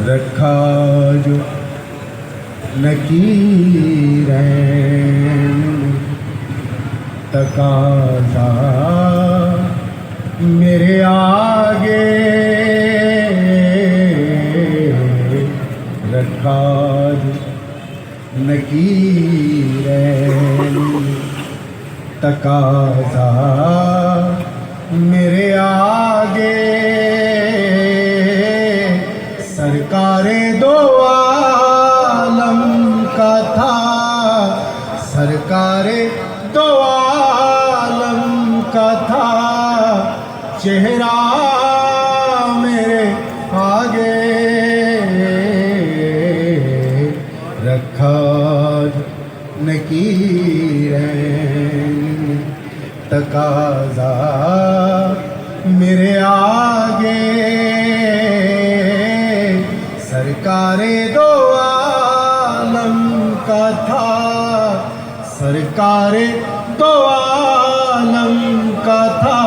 رکھا جو نکیرین تقاضا میرے آگے رکھا جو نکیرین تقاضا میرے آگے سرکار دو عالم کا تھا سرکار دو عالم کا تھا چہرہ میرے آگے رکھا نکیرین تقاضا میرے آگے سرکار دو عالم کا تھا سرکار دو عالم کا تھا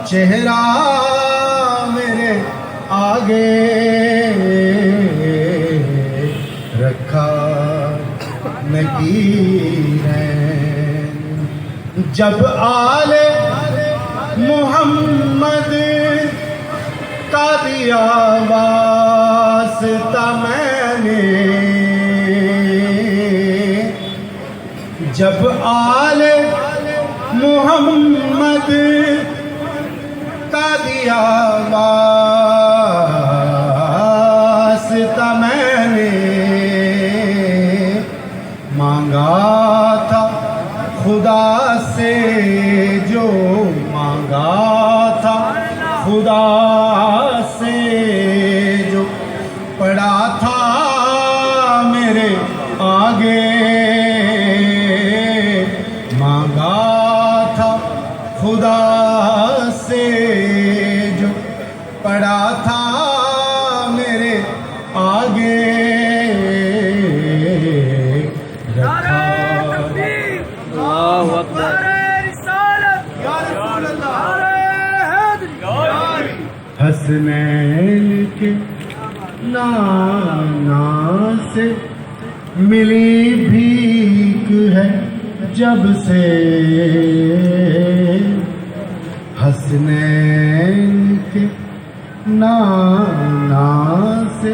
چہرہ میرے آگے رکھا نکیرین جب آل محمد کا دیا واسطہ میں نے جب آل محمد کا دیا واسطہ میں نے مانگا تھا خدا سے جو مانگا تھا خدا سے جو پڑا تھا میرے آگے مانگا تھا خدا سے جو پڑا تھا میرے آگے حسنین کے نانا سے ملی بھیک ہے جب سے حسنین کے نانا سے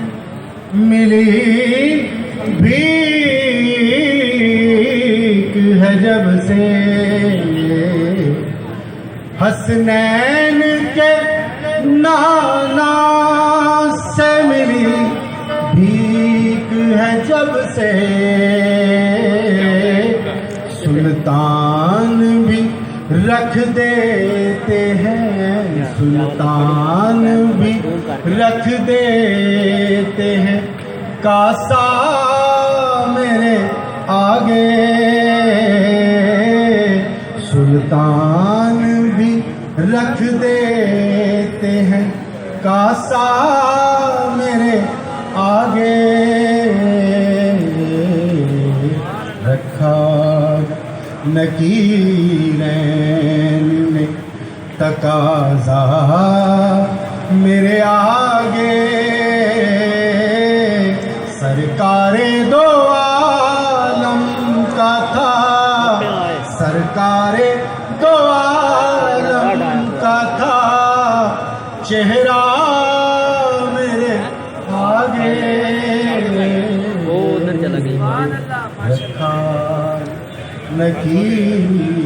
ملی بھیک ہے جب سے حسنین کے نانا سے ملی بھیک ہے جب سے سلطان بھی رکھ دیتے ہیں سلطان بھی رکھ دیتے ہیں کاسا میرے آگے سلطان بھی رکھ دیتے ہیں کاسا میرے آگے رکھا نکیرین نے تقاضا میرے آگے سرکار دو عالم کا تھا سرکار دو عالم کا تھا چہرہ میرے آگے رکھا نکیر